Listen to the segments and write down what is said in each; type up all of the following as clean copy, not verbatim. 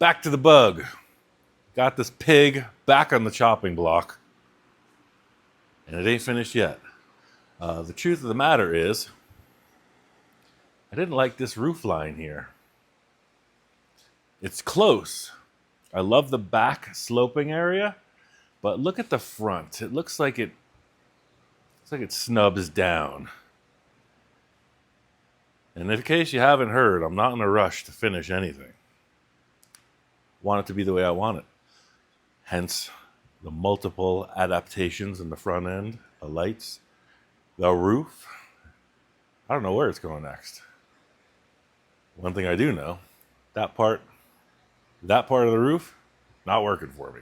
Back to the bug. Got this pig back on the chopping block, and it ain't finished yet. The truth of the matter is, I didn't like this roof line here. It's close. I love the back sloping area, but look at the front. It looks like it snubs down. And in case you haven't heard, I'm not in a rush to finish anything. Want it to be the way I want it. Hence the multiple adaptations in the front end, the lights, the roof. I don't know where it's going next. One thing I do know, that part of the roof, not working for me.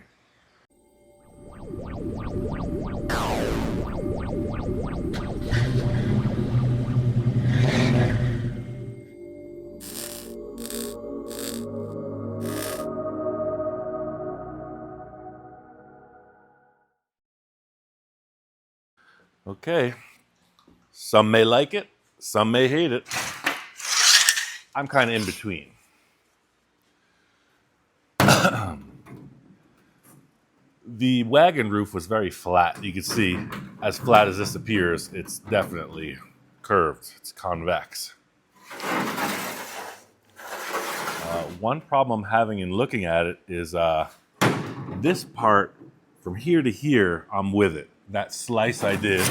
Okay, some may like it, some may hate it. I'm kind of in between. The wagon roof was very flat. You can see, as flat as this appears, it's definitely curved. It's convex. One problem I'm having in looking at it is this part from here to here, I'm with it. That slice I did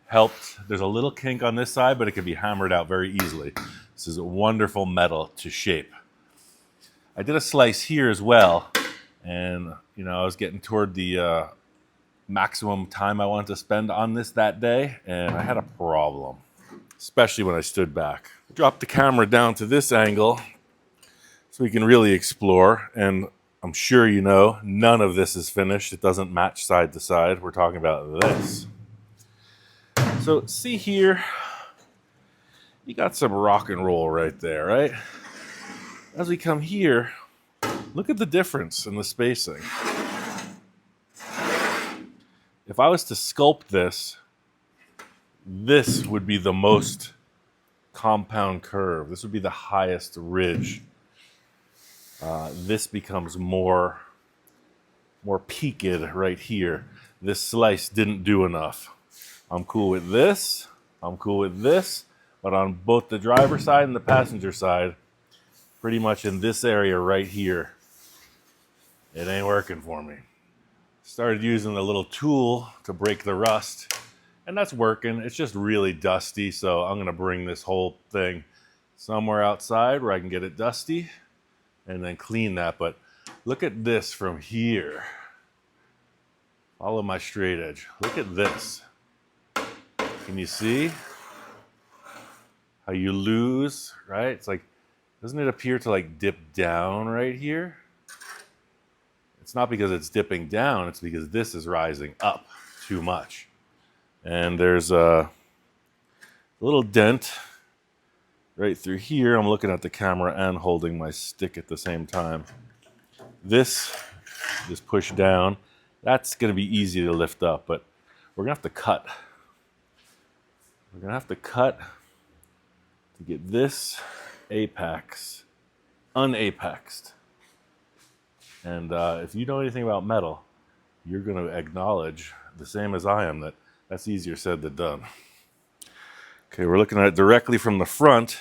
helped. There's a little kink on this side, but it can be hammered out very easily. This is a wonderful metal to shape. I did a slice here as well, and I was getting toward the maximum time I wanted to spend on this that day, and I had a problem, especially when I stood back. Dropped the camera down to this angle so we can really explore, and I'm sure you know none of this is finished. It doesn't match side to side. We're talking about this. So see here, you got some rock and roll right there, right? As we come here, look at the difference in the spacing. If I was to sculpt this, this would be the most compound curve. This would be the highest ridge. This becomes more peaked right here. This slice didn't do enough. I'm cool with this. I'm cool with this. But on both the driver's side and the passenger side, pretty much in this area right here, it ain't working for me. Started using the little tool to break the rust, and that's working. It's just really dusty, so I'm gonna bring this whole thing somewhere outside where I can get it dusty and then clean that. But look at this from here. Follow my straight edge. Look at this. Can you see how you lose, right? It's like, doesn't it appear to like dip down right here? It's not because it's dipping down, it's because this is rising up too much. And there's a little dent right through here. I'm looking at the camera and holding my stick at the same time. This push down, that's gonna be easy to lift up, but we're gonna have to cut. We're gonna have to cut to get this apex unapexed. And if you know anything about metal, you're gonna acknowledge, the same as I am, that that's easier said than done. Okay, we're looking at it directly from the front,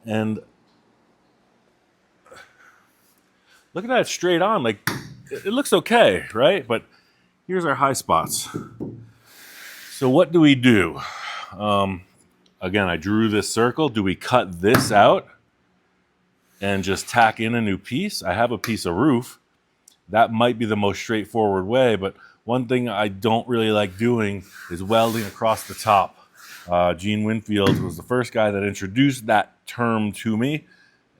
and looking at it straight on, like, it looks okay, right? But here's our high spots. So what do we do? Again, I drew this circle. Do we cut this out and just tack in a new piece? I have a piece of roof. That might be the most straightforward way, but one thing I don't really like doing is welding across the top. Gene Winfield was the first guy that introduced that term to me,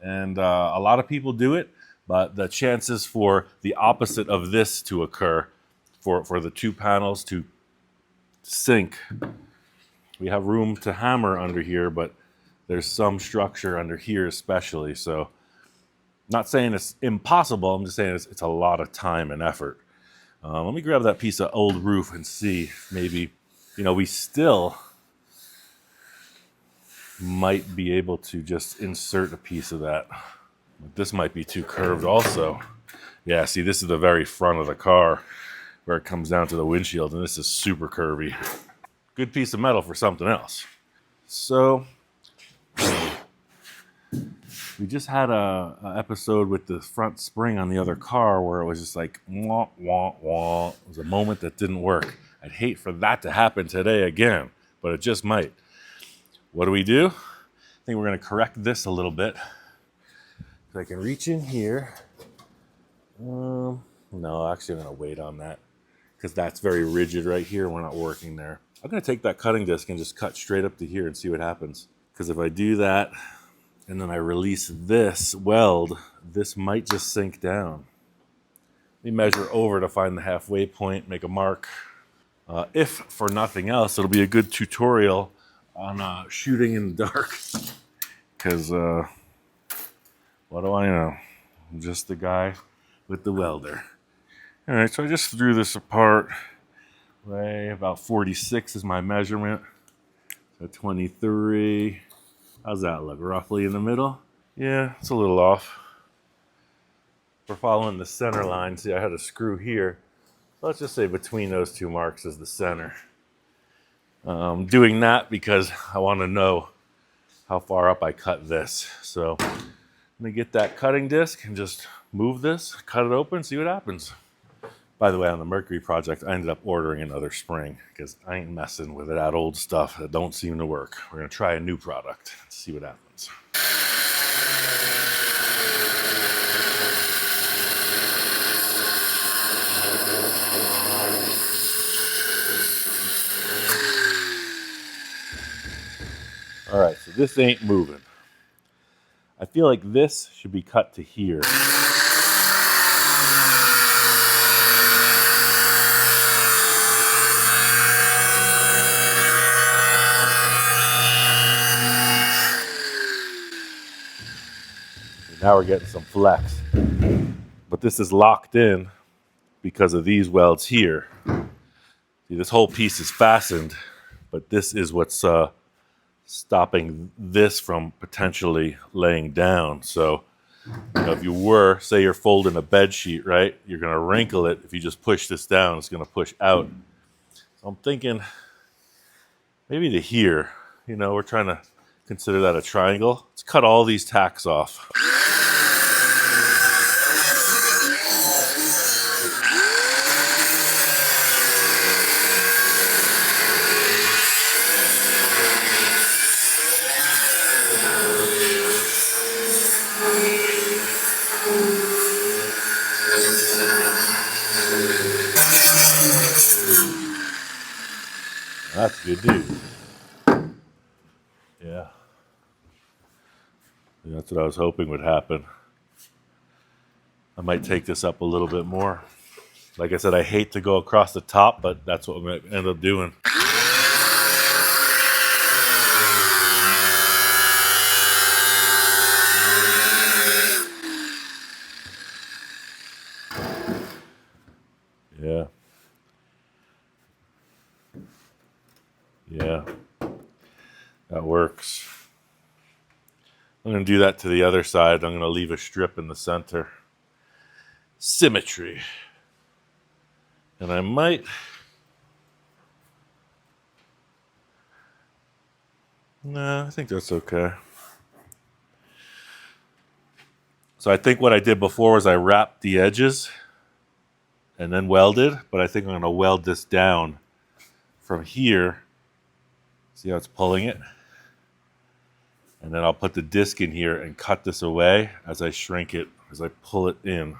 and a lot of people do it, but the chances for the opposite of this to occur, for the two panels to sink, we have room to hammer under here, but there's some structure under here especially. So not saying it's impossible, I'm just saying it's a lot of time and effort. Let me grab that piece of old roof and see, maybe, we still might be able to just insert a piece of that. But this might be too curved also. Yeah, see, this is the very front of the car where it comes down to the windshield, and this is super curvy. Good piece of metal for something else. So we just had a episode with the front spring on the other car where it was just like wah wah wah. It was a moment that didn't work. I'd hate for that to happen today again, but it just might. What do? I think we're going to correct this a little bit. So I can reach in here. No, actually I'm going to wait on that because that's very rigid right here. We're not working there. I'm going to take that cutting disc and just cut straight up to here and see what happens. Because if I do that and then I release this weld, this might just sink down. Let me measure over to find the halfway point, make a mark. If for nothing else, it'll be a good tutorial on shooting in the dark. Because what do I know? I'm just the guy with the welder. All right, so I just threw this apart. Right, about 46 is my measurement. So 23. How's that look? Roughly in the middle? Yeah, it's a little off. We're following the center line. See, I had a screw here. Let's just say between those two marks is the center. I'm doing that because I want to know how far up I cut this. So I'm going to get that cutting disc and just move this, cut it open, see what happens. By the way, on the Mercury project, I ended up ordering another spring because I ain't messing with that old stuff that don't seem to work. We're going to try a new product and see what happens. All right, so this ain't moving. I feel like this should be cut to here. Now we're getting some flex. But this is locked in because of these welds here. See, this whole piece is fastened, but this is what's stopping this from potentially laying down. So, if you were, say you're folding a bed sheet, right? You're going to wrinkle it. If you just push this down, it's going to push out. So I'm thinking maybe to here. We're trying to consider that a triangle. Let's cut all these tacks off. That's good news. Yeah. That's what I was hoping would happen. I might take this up a little bit more. Like I said, I hate to go across the top, but that's what I'm going to end up doing. Yeah. Yeah. That works. I'm going to do that to the other side. I'm going to leave a strip in the center. Symmetry. And I might... Nah, I think that's okay. So I think what I did before was I wrapped the edges and then welded, but I think I'm going to weld this down from here. See how it's pulling it? And then I'll put the disc in here and cut this away as I shrink it, as I pull it in.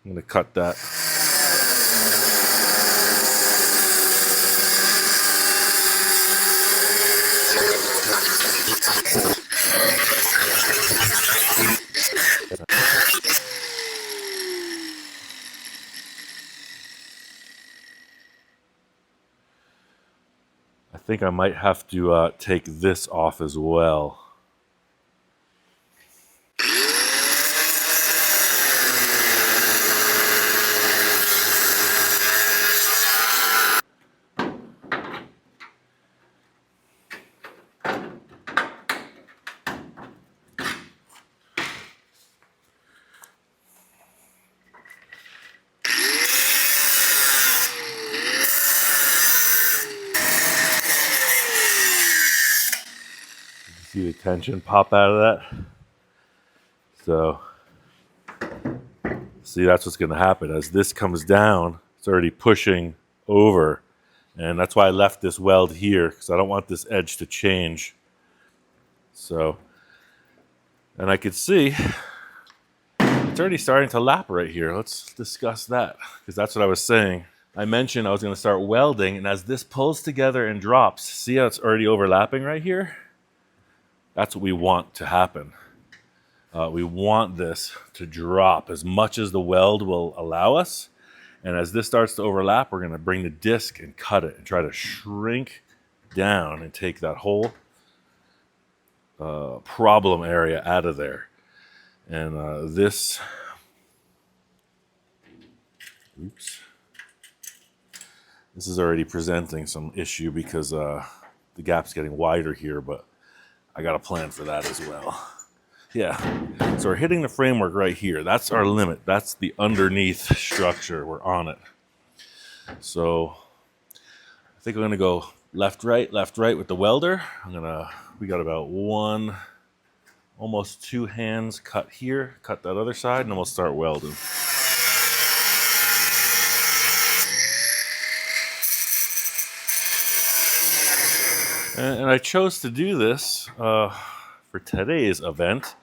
I'm going to cut that. I think I might have to take this off as well. See the tension pop out of that? So, see, that's what's going to happen. As this comes down, it's already pushing over. And that's why I left this weld here, because I don't want this edge to change. So, and I could see it's already starting to lap right here. Let's discuss that, because that's what I was saying. I mentioned I was going to start welding, and as this pulls together and drops, see how it's already overlapping right here? That's what we want to happen. We want this to drop as much as the weld will allow us. And as this starts to overlap, we're going to bring the disc and cut it and try to shrink down and take that whole problem area out of there. And this is already presenting some issue because the gap's getting wider here, but I got a plan for that as well. Yeah, so we're hitting the framework right here. That's our limit. That's the underneath structure. We're on it. So I think I'm gonna go left, right with the welder. We got about one, almost 2 hands cut here, cut that other side, and then we'll start welding. And I chose to do this for today's event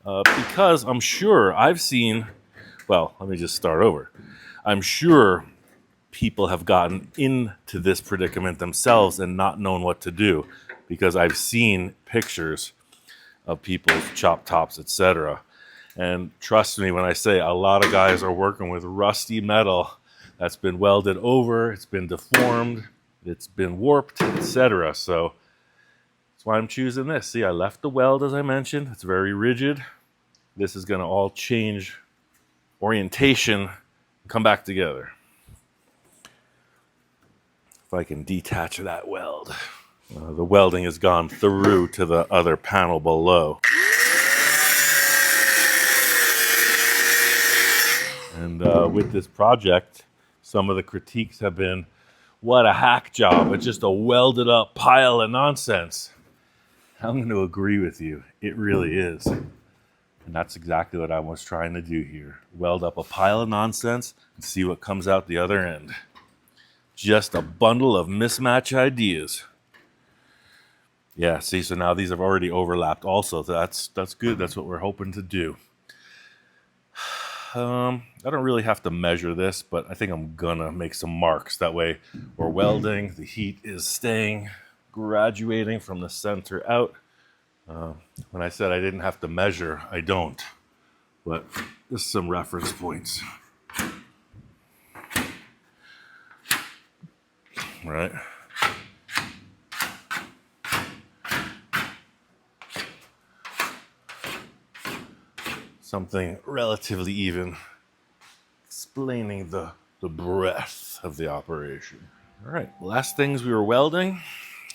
because I'm sure I've seen, well, let me just start over. I'm sure people have gotten into this predicament themselves and not known what to do, because I've seen pictures of people's chop tops, etc. And trust me when I say a lot of guys are working with rusty metal that's been welded over, it's been deformed, it's been warped, etc. So that's why I'm choosing this. See, I left the weld, as I mentioned. It's very rigid. This is going to all change orientation, come back together. If I can detach that weld. The welding has gone through to the other panel below. And with this project, some of the critiques have been, what a hack job. It's just a welded up pile of nonsense. I'm going to agree with you. It really is. And that's exactly what I was trying to do here. Weld up a pile of nonsense and see what comes out the other end. Just a bundle of mismatch ideas. Yeah, see, so now these have already overlapped also. That's good. That's what we're hoping to do. I don't really have to measure this, but I think I'm gonna make some marks. That way we're welding, the heat is staying, graduating from the center out. When I said I didn't have to measure, I don't. But just some reference points. Right? Something relatively even, explaining the breadth of the operation. All right, last things we were welding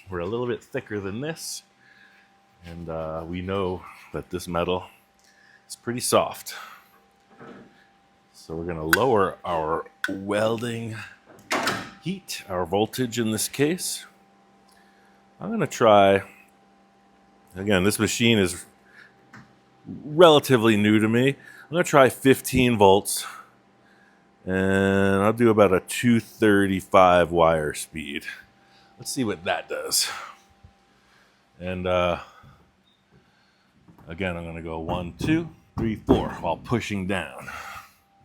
were a little bit thicker than this, and we know that this metal is pretty soft. So we're gonna lower our welding heat, our voltage in this case. I'm gonna try, again, this machine is relatively new to me. I'm gonna try 15 volts, and I'll do about a 235 wire speed. Let's see what that does. And again, I'm gonna go 1, 2, 3, 4 while pushing down.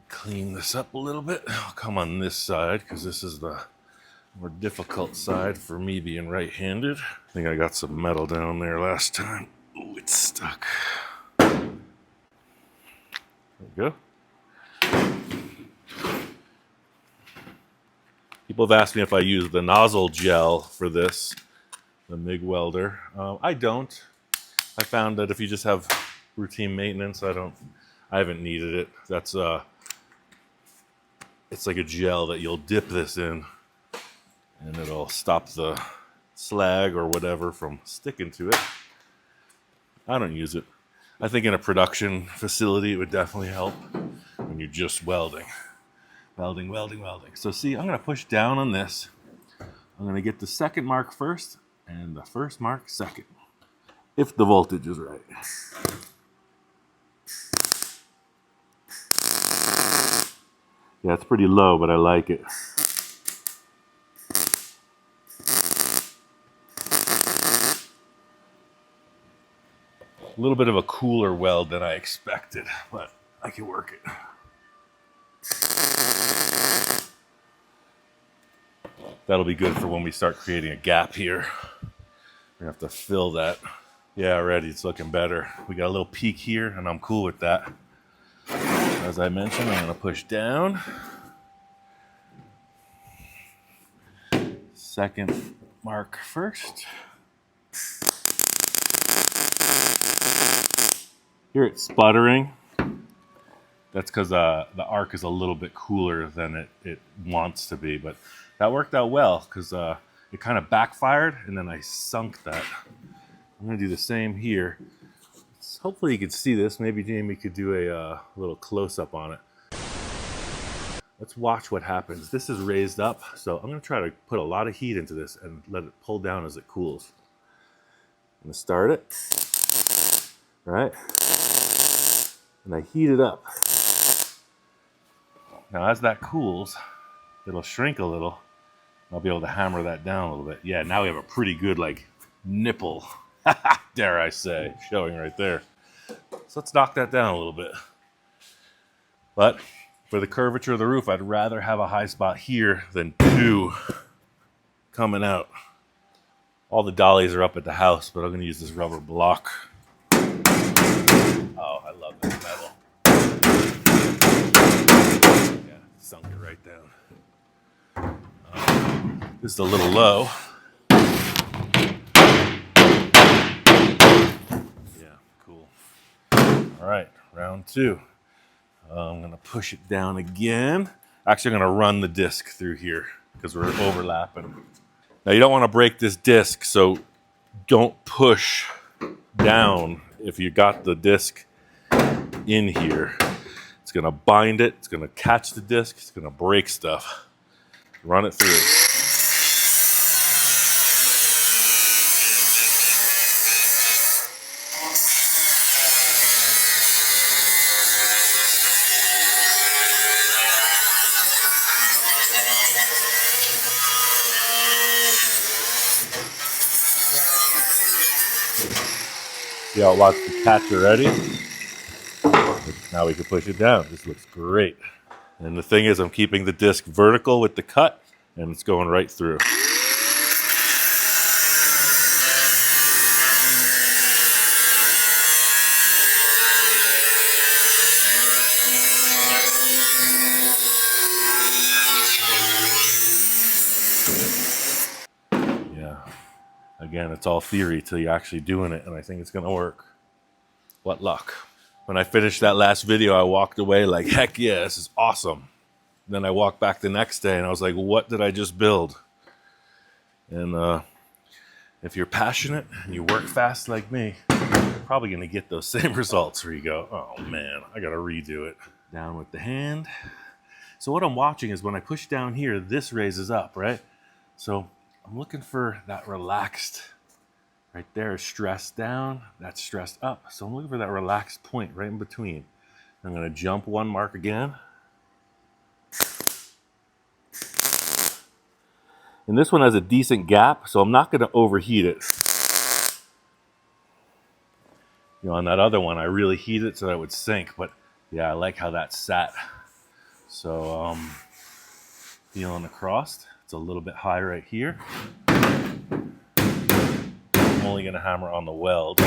Clean this up a little bit. I'll come on this side because this is the more difficult side for me being right-handed. I think I got some metal down there last time. Oh, it's stuck. There we go. People have asked me if I use the nozzle gel for this, the MIG welder. I don't. I found that if you just have routine maintenance, I haven't needed it. That's it's like a gel that you'll dip this in, and it'll stop the slag or whatever from sticking to it. I don't use it. I think in a production facility it would definitely help when you're just welding. Welding. So see, I'm going to push down on this. I'm going to get the second mark first and the first mark second. if the voltage is right. Yeah, it's pretty low, but I like it. A little bit of a cooler weld than I expected, but I can work it. That'll be good for when we start creating a gap here. We're gonna have to fill that. Yeah, already it's looking better. We got a little peak here, and I'm cool with that. As I mentioned, I'm gonna push down. Second mark first. Hear it sputtering. That's because the arc is a little bit cooler than it wants to be, but that worked out well because it kind of backfired, and then I sunk that. I'm gonna do the same here. Hopefully you could see this. Maybe Jamie could do a little close-up on it. Let's watch what happens. This is raised up, so I'm gonna try to put a lot of heat into this and let it pull down as it cools. I'm gonna start it, right? And I heat it up. Now as that cools, it'll shrink a little. I'll be able to hammer that down a little bit. Yeah, now we have a pretty good like nipple, dare I say, showing right there. So let's knock that down a little bit. But for the curvature of the roof, I'd rather have a high spot here than two coming out. All the dollies are up at the house, but I'm gonna use this rubber block. Oh, I love this metal. Yeah, sunk it right down. This is a little low. Yeah, cool. All right, round two. I'm gonna push it down again. Actually, I'm gonna run the disc through here because we're overlapping. Now you don't wanna break this disc, so don't push down if you got the disc in here. It's gonna bind it, it's gonna catch the disc, it's gonna break stuff. Run it through. See how it wants to catch already? Now we can push it down. This looks great. And the thing is, I'm keeping the disc vertical with the cut, and it's going right through. Yeah. Again, it's all theory till you're actually doing it, and I think it's gonna work. What luck. When I finished that last video, I walked away like, heck yeah, this is awesome. Then I walked back the next day, and I was like, what did I just build? And if you're passionate and you work fast like me, you're probably gonna get those same results where you go, oh man, I gotta redo it. Down with the hand. So what I'm watching is when I push down here, this raises up, right? So I'm looking for that relaxed, right there is stressed down, that's stressed up. So I'm looking for that relaxed point right in between. I'm gonna jump one mark again. And this one has a decent gap, so I'm not gonna overheat it. You know, on that other one, I really heated it so that it would sink, but yeah, I like how that sat. So feeling across, it's a little bit high right here. I'm only gonna hammer on the weld. So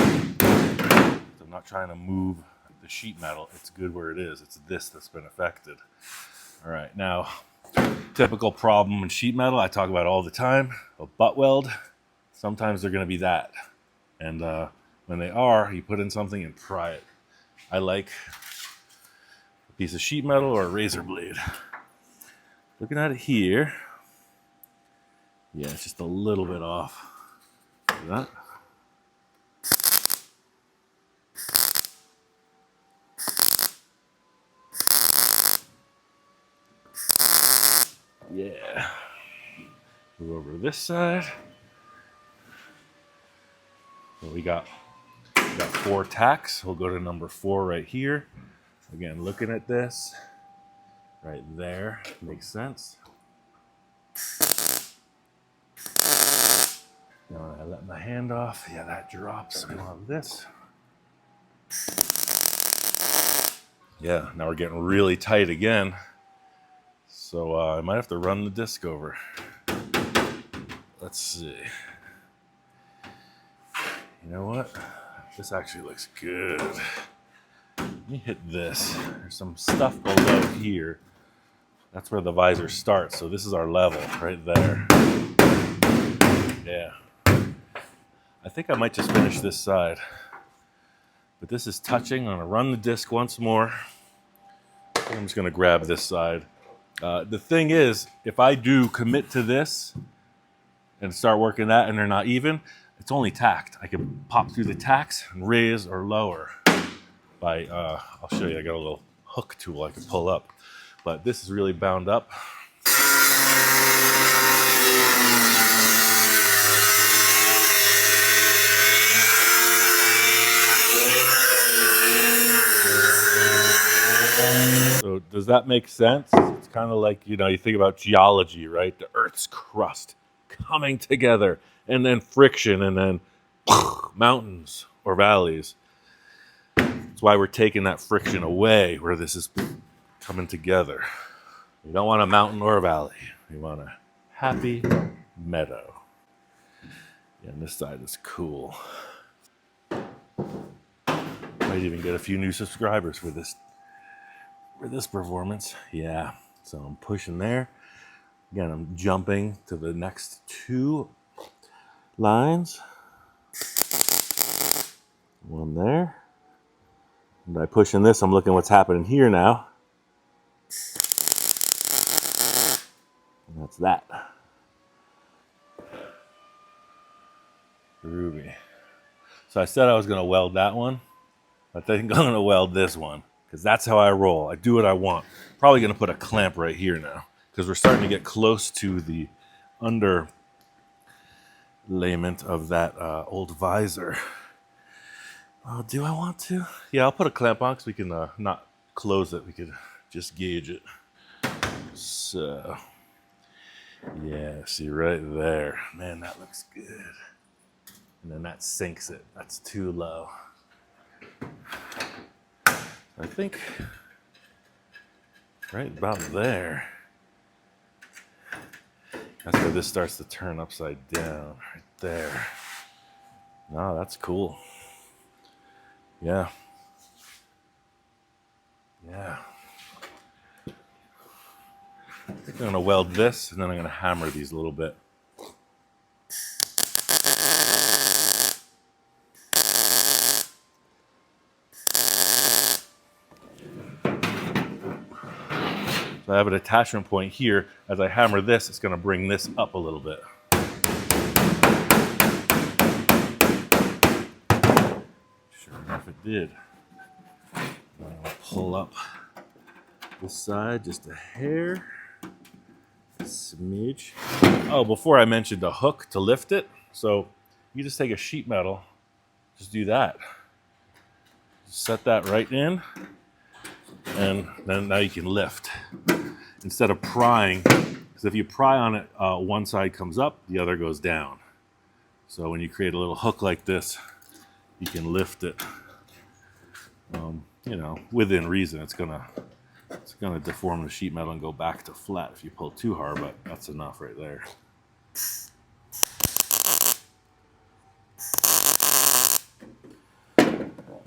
I'm not trying to move the sheet metal. It's good where it is. It's this that's been affected. All right, now, typical problem in sheet metal, I talk about all the time, a butt weld. Sometimes they're gonna be that. And when they are, you put in something and pry it. I like a piece of sheet metal or a razor blade. Looking at it here, yeah, it's just a little bit off. See that? Yeah. Move over to this side. What we got? got 4 tacks. We'll go to number 4 right here. Again, looking at this right there, makes sense. Now when I let my hand off, yeah, that drops. We want this. Yeah, now we're getting really tight again. So I might have to run the disc over. Let's see. You know what? This actually looks good. Let me hit this. There's some stuff below here. That's where the visor starts. So this is our level right there. Yeah. I think I might just finish this side. But this is touching. I'm going to run the disc once more. I'm just going to grab this side. The thing is, if I do commit to this and start working that and they're not even, it's only tacked. I can pop through the tacks and raise or lower by, I'll show you, I got a little hook tool I can pull up. But this is really bound up. So does that make sense? It's kind of like, you know, you think about geology, right? The Earth's crust coming together and then friction and then mountains or valleys. That's why we're taking that friction away where this is coming together. We don't want a mountain or a valley. We want a happy meadow. Yeah, and this side is cool. Might even get a few new subscribers for this performance. Yeah, so I'm pushing there. Again, I'm jumping to the next 2 lines. One there. And by pushing this, I'm looking what's happening here now. And that's that. Groovy. So I said I was going to weld that one. I think I'm going to weld this one because that's how I roll. I do what I want. Probably going to put a clamp right here now because we're starting to get close to the underlayment of that old visor. Oh, do I want to? Yeah, I'll put a clamp on because we can not close it. We could just gauge it. So, yeah, see right there. Man, that looks good. And then that sinks it. That's too low. I think right about there. That's where this starts to turn upside down. Right there. No, that's cool. Yeah. Yeah. I think I'm going to weld this and then I'm going to hammer these a little bit. So I have an attachment point here. As I hammer this, it's going to bring this up a little bit. Sure enough, it did. I'll pull up this side just a hair. A smidge. Oh, before I mentioned a hook to lift it. So you just take a sheet metal, just do that. Just set that right in, and then now you can lift. Instead of prying, because if you pry on it, one side comes up, the other goes down. So when you create a little hook like this, you can lift it. You know, within reason. It's gonna deform the sheet metal and go back to flat if you pull too hard, but that's enough right there.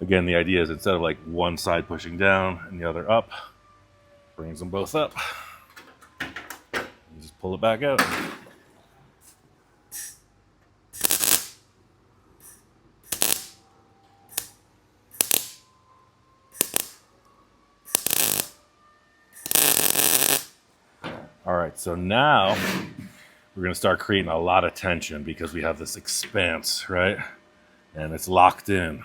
Again, the idea is instead of like one side pushing down and the other up, brings them both up. You just pull it back out. All right, so now we're going to start creating a lot of tension because we have this expanse, right? And it's locked in.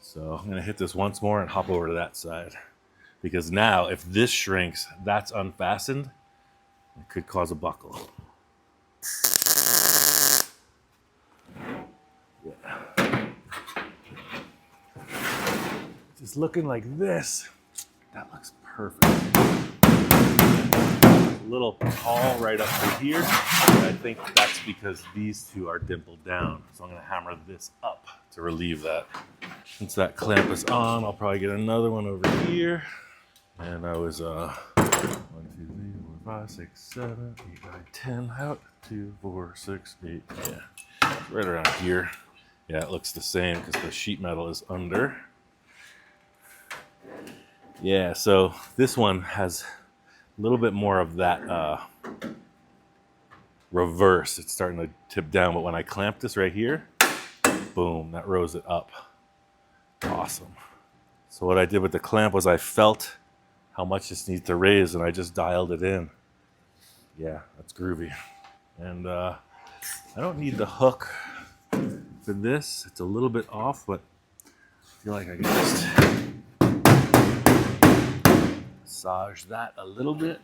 So I'm going to hit this once more and hop over to that side. Because now, if this shrinks, that's unfastened, it could cause a buckle. Yeah. is looking like this. That looks perfect. A little tall right up to here. And I think that's because these two are dimpled down. So I'm going to hammer this up to relieve that. Since that clamp is on, I'll probably get another one over here. And I was 1, 2, 3, 4, 5, 6, 7, 8, 9, 10 out. 2, 4, 6, 8. Yeah, right around here. Yeah, it looks the same because the sheet metal is under. Yeah, so this one has a little bit more of that reverse. It's starting to tip down, but when I clamp this right here, boom, that rose it up. Awesome. So what I did with the clamp was I felt how much this needs to raise, and I just dialed it in. Yeah, that's groovy. And I don't need the hook for this. It's a little bit off, but I feel like I can just massage that a little bit.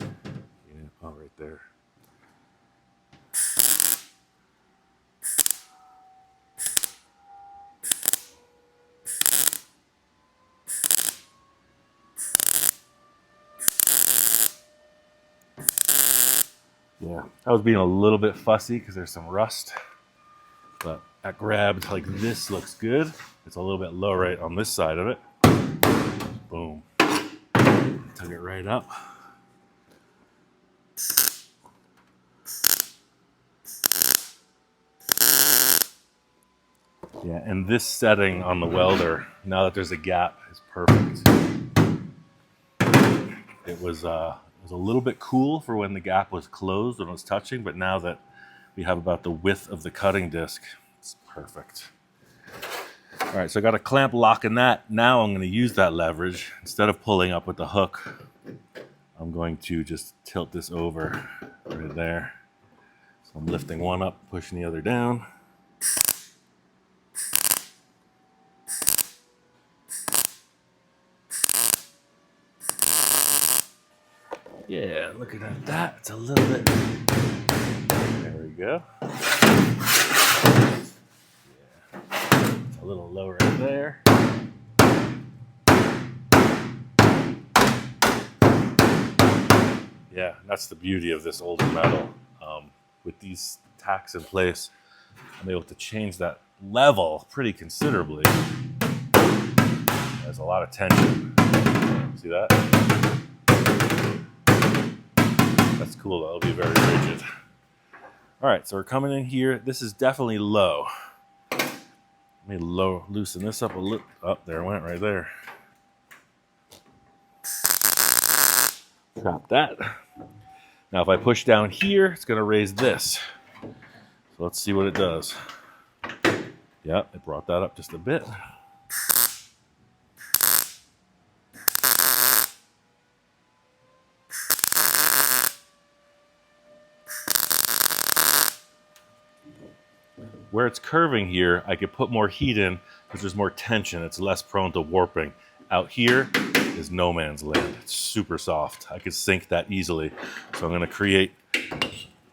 Yeah, oh, right there. Yeah, I was being a little bit fussy because there's some rust, but that grabbed like this looks good. It's a little bit low right on this side of it. Boom. Took it right up. Yeah, and this setting on the welder, now that there's a gap, is perfect. It was a little bit cool for when the gap was closed and was touching, but now that we have about the width of the cutting disc, it's perfect. All right, so I got a clamp locking that. Now I'm going to use that leverage. Instead of pulling up with the hook, I'm going to just tilt this over right there. So I'm lifting one up, pushing the other down. Yeah, looking at that, it's a little bit. There we go. Yeah, it's a little lower right there. Yeah, that's the beauty of this older metal. With these tacks in place, I'm able to change that level pretty considerably. There's a lot of tension. See that? That's cool, that'll be very rigid. All right, so we're coming in here. This is definitely low. Let me loosen this up a little. Oh, there it went right there. Drop that. Now if I push down here, it's gonna raise this. So let's see what it does. Yep, it brought that up just a bit. Where it's curving here, I could put more heat in because there's more tension. It's less prone to warping. Out here is no man's land. It's super soft. I could sink that easily. So I'm gonna create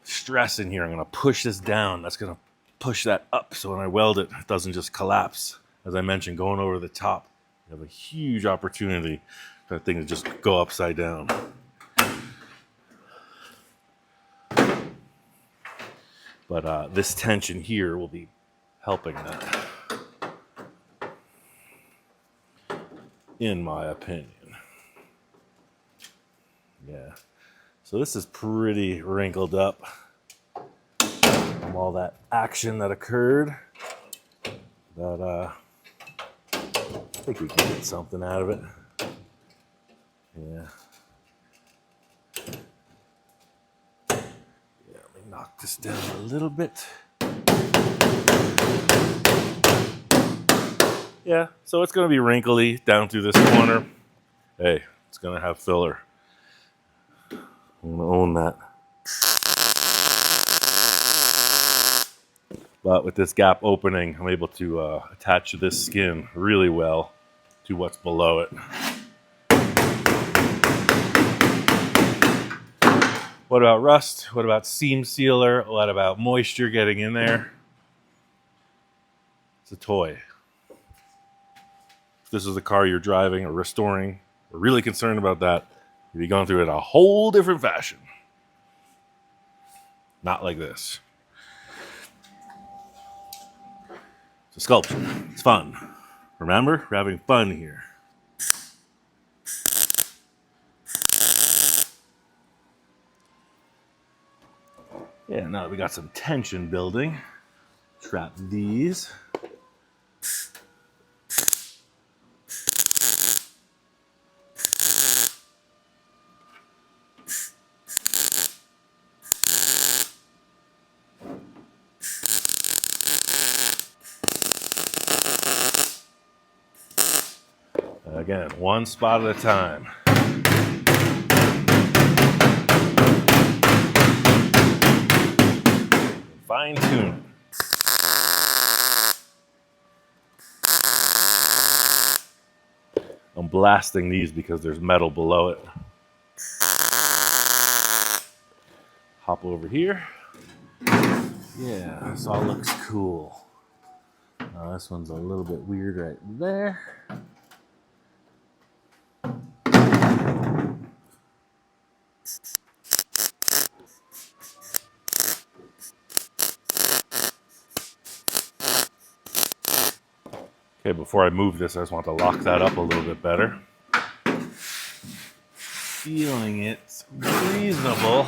stress in here. I'm gonna push this down. That's gonna push that up so when I weld it, it doesn't just collapse. As I mentioned, going over the top, you have a huge opportunity for that thing to just go upside down. But this tension here will be helping that, in my opinion. Yeah. So this is pretty wrinkled up from all that action that occurred. But I think we can get something out of it. Yeah. Knock this down a little bit. Yeah, so it's going to be wrinkly down through this corner. Hey, it's going to have filler. I'm going to own that. But with this gap opening, I'm able to attach this skin really well to what's below it. What about rust? What about seam sealer? What about moisture getting in there? It's a toy. this is the car you're driving or restoring, or really concerned about that, you'd be going through it a whole different fashion. Not like this. It's a sculpture. It's fun. Remember, we're having fun here. Yeah, now that we got some tension building, trap these. Again, one spot at a time. Fine tune. I'm blasting these because there's metal below it. Hop over here. Yeah, this all looks cool. This one's a little bit weird right there. Okay, before I move this, I just want to lock that up a little bit better. Feeling it's reasonable.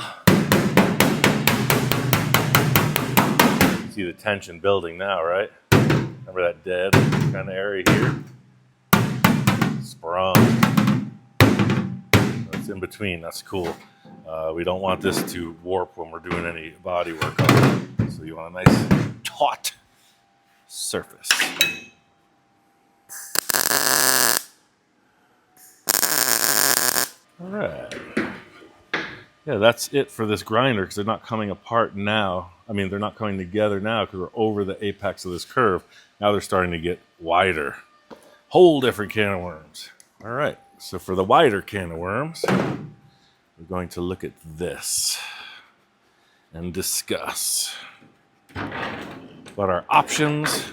See the tension building now, right? Remember that dead kind of area here? Sprung. That's in between, that's cool. We don't want this to warp when we're doing any body work on it. So you want a nice taut surface. All right. Yeah, that's it for this grinder because they're not coming apart now. I mean, they're not coming together now because we're over the apex of this curve. Now they're starting to get wider. Whole different can of worms. All right, so for the wider can of worms, we're going to look at this and discuss what our options,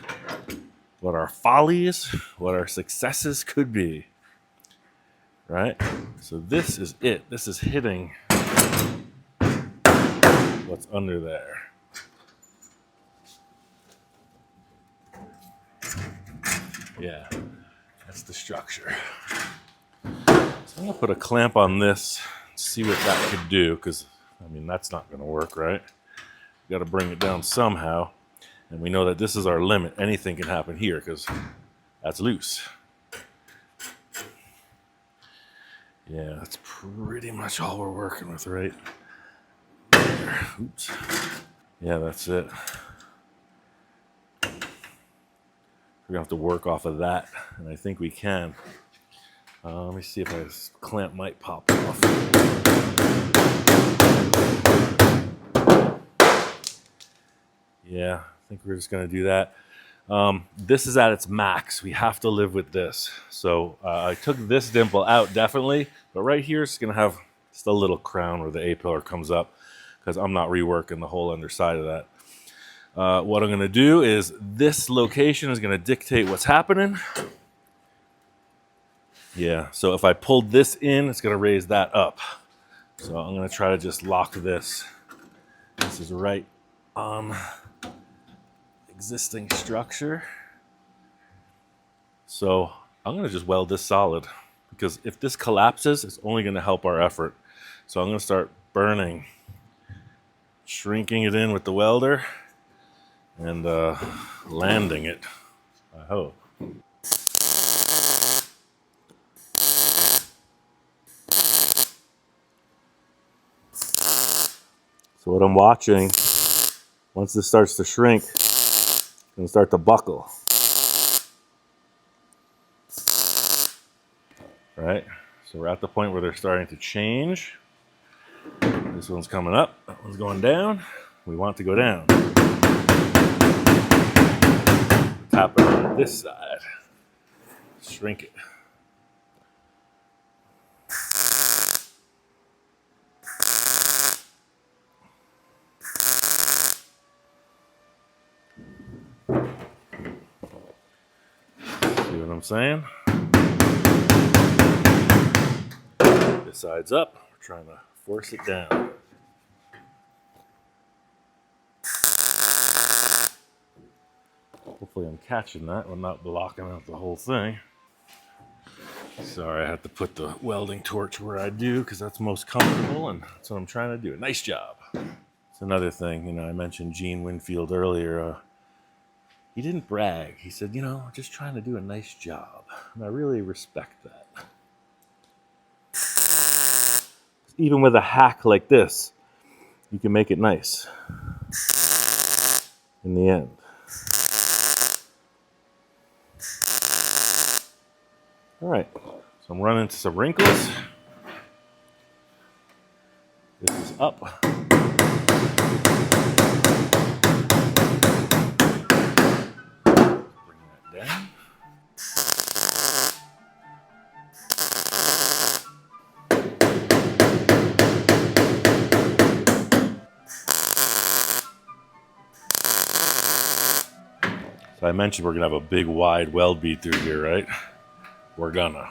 what our follies, what our successes could be. Right? So this is it. This is hitting what's under there. Yeah, that's the structure. So I'm gonna put a clamp on this, see what that could do, because I mean that's not gonna work, right? We gotta bring it down somehow. And we know that this is our limit. Anything can happen here because that's loose. Yeah, that's pretty much all we're working with right there. Oops. Yeah, that's it. We're gonna have to work off of that, and I think we can. Let me see if this clamp might pop off. Yeah, I think we're just gonna do that. This is at its max. We have to live with this. So I took this dimple out definitely, but right here it's gonna have just a little crown where the A-pillar comes up because I'm not reworking the whole underside of that. What I'm gonna do is this location is gonna dictate what's happening. Yeah, so if I pulled this in, it's gonna raise that up. So I'm gonna try to just lock this. This is right on existing structure. So I'm gonna just weld this solid because if this collapses, it's only gonna help our effort. So I'm gonna start burning, shrinking it in with the welder and landing it, I hope. So what I'm watching, once this starts to shrink, it's gonna start to buckle. Right? So we're at the point where they're starting to change. This one's coming up, that one's going down. We want to go down. Tap it on this side. Shrink it. See what I'm saying? This side's up. We're trying to force it down. Hopefully I'm catching that. I'm not blocking out the whole thing. Sorry, I had to put the welding torch where I do because that's most comfortable, and that's what I'm trying to do. Nice job. It's another thing, you know, I mentioned Gene Winfield earlier. He didn't brag. He said, you know, just trying to do a nice job. And I really respect that. Even with a hack like this, you can make it nice in the end. All right, so I'm running into some wrinkles. This is up. Bring that down. So I mentioned we're gonna have a big wide weld bead through here, right? We're gonna.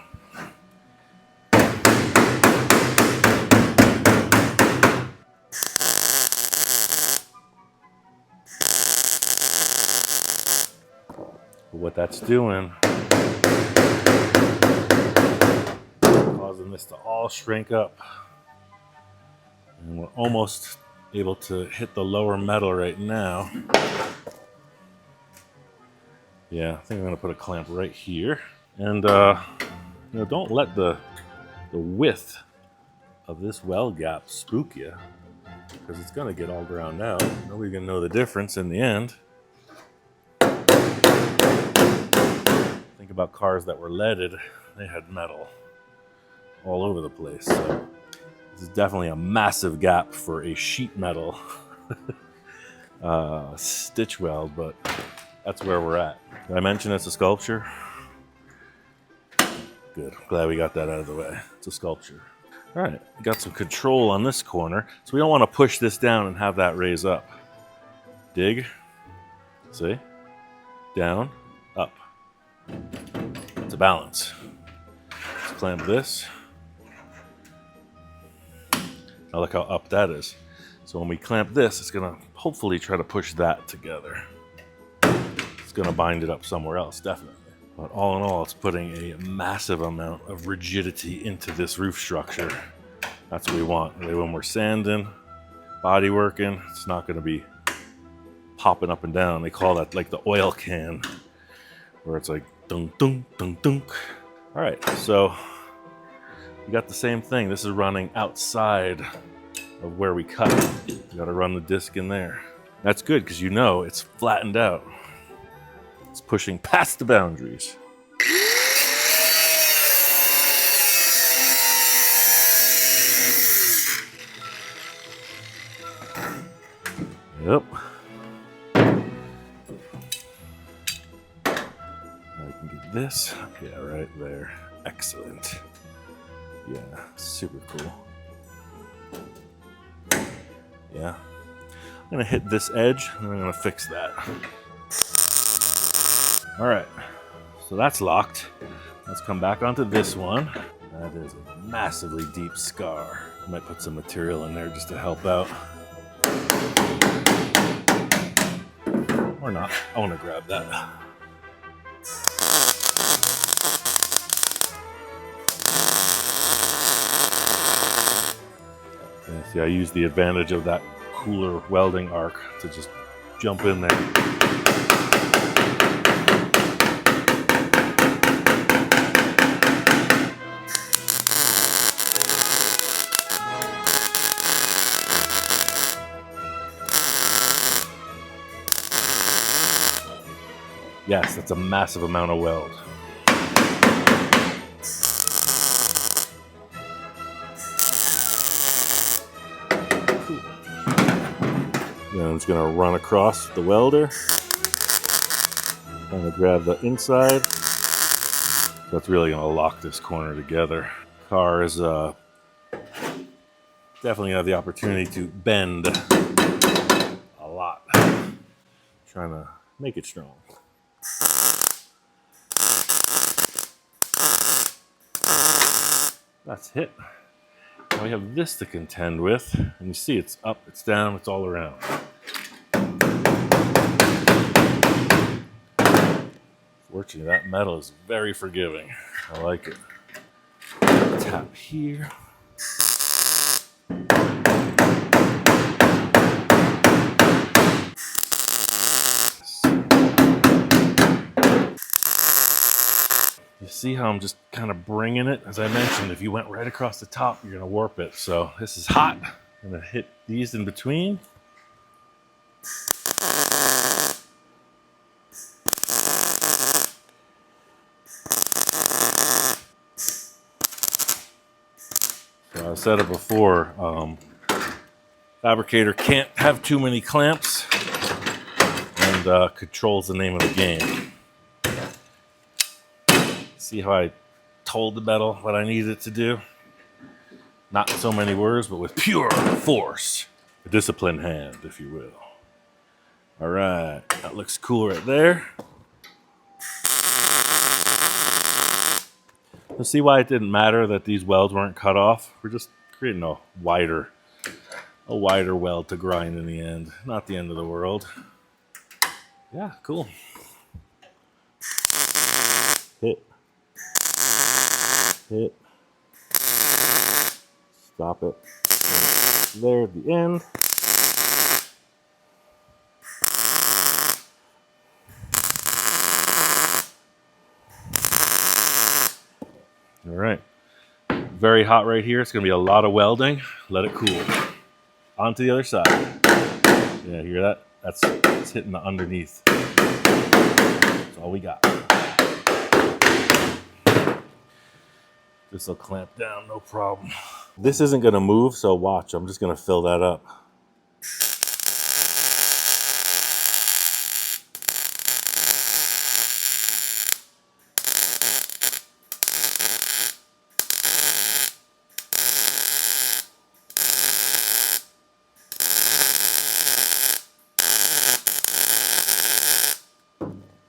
What that's doing, causing this to all shrink up. And we're almost able to hit the lower metal right now. Yeah, I think I'm gonna put a clamp right here. And you know, don't let the width of this weld gap spook you, because it's gonna get all ground out. Nobody's gonna know the difference in the end. Think about cars that were leaded, they had metal all over the place. So this is definitely a massive gap for a sheet metal stitch weld, but that's where we're at. Did I mention it's a sculpture? Good, glad we got that out of the way. It's a sculpture. All right, got some control on this corner, so we don't want to push this down and have that raise up. Dig, see, down, up. It's a balance. Let's clamp this. Now look how up that is. So when we clamp this, it's gonna hopefully try to push that together. It's gonna bind it up somewhere else, definitely. But all in all, it's putting a massive amount of rigidity into this roof structure. That's what we want. When we're sanding, body working, it's not gonna be popping up and down. They call that like the oil can, where it's like dunk, dunk, dunk, dunk. All right, so we got the same thing. This is running outside of where we cut. You gotta run the disc in there. That's good, because you know it's flattened out. It's pushing past the boundaries. Yep. I can get this. Yeah, right there. Excellent. Yeah, super cool. Yeah. I'm gonna hit this edge and then I'm gonna fix that. All right, so that's locked. Let's come back onto this one. That is a massively deep scar. I might put some material in there just to help out. Or not. I want to grab that. And see, I use the advantage of that cooler welding arc to just jump in there. Yes, that's a massive amount of weld. Then I'm just gonna run across the welder. Trying to grab the inside. That's really gonna lock this corner together. Car is definitely gonna have the opportunity to bend a lot. Trying to make it strong. That's it. Now we have this to contend with, and you see it's up, it's down, it's all around. Fortunately, that metal is very forgiving. I like it. Tap here. You see how I'm just kind of bringing it? As I mentioned, if you went right across the top, you're going to warp it. So this is hot. I'm going to hit these in between. So I said it before, fabricator can't have too many clamps, and control's the name of the game. See how I told the metal what I needed it to do? Not in so many words, but with pure force. A disciplined hand, if you will. All right, that looks cool right there. You'll see why it didn't matter that these welds weren't cut off. We're just creating a wider weld to grind in the end. Not the end of the world. Yeah, cool. Hit. Hit. Stop it. There at the end. All right. Very hot right here. It's going to be a lot of welding. Let it cool. On to the other side. Yeah, hear that? It's hitting the underneath. That's all we got. This will clamp down, no problem. This isn't going to move, so watch. I'm just going to fill that up.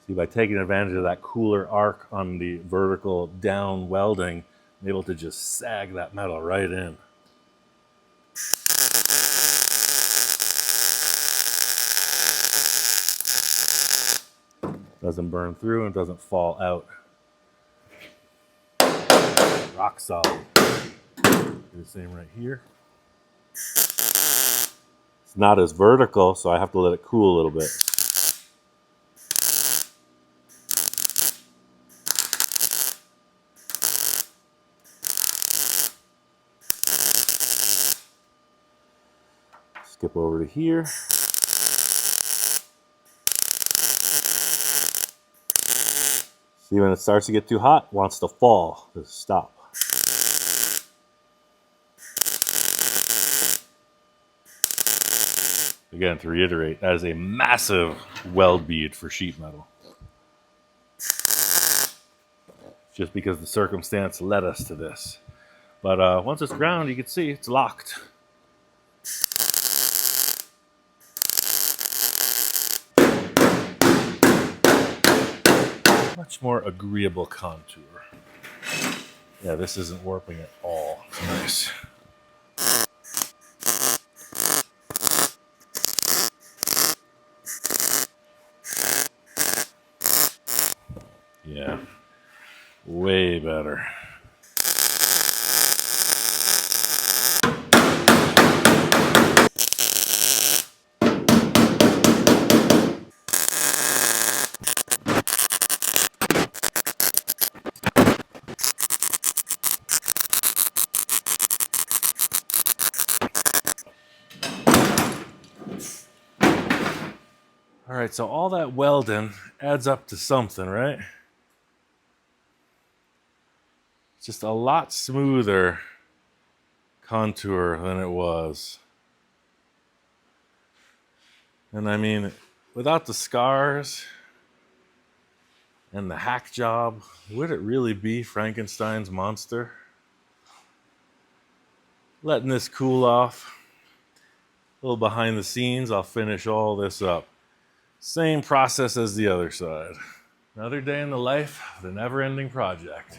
See, by taking advantage of that cooler arc on the vertical down welding, I'm able to just sag that metal right in. Doesn't burn through and doesn't fall out. Rock solid. Do the same right here. It's not as vertical, so I have to let it cool a little bit. Skip over to here. See, when it starts to get too hot, it wants to fall. Just stop. Again, to reiterate, that is a massive weld bead for sheet metal. Just because the circumstance led us to this. But once it's ground, you can see it's locked. Much more agreeable contour. Yeah, this isn't warping at all. It's nice. Yeah, way better. All right, so all that welding adds up to something, right? It's just a lot smoother contour than it was. And I mean, without the scars and the hack job, would it really be Frankenstein's monster? Letting this cool off. A little behind the scenes, I'll finish all this up. Same process as the other side. Another day in the life of the never-ending project.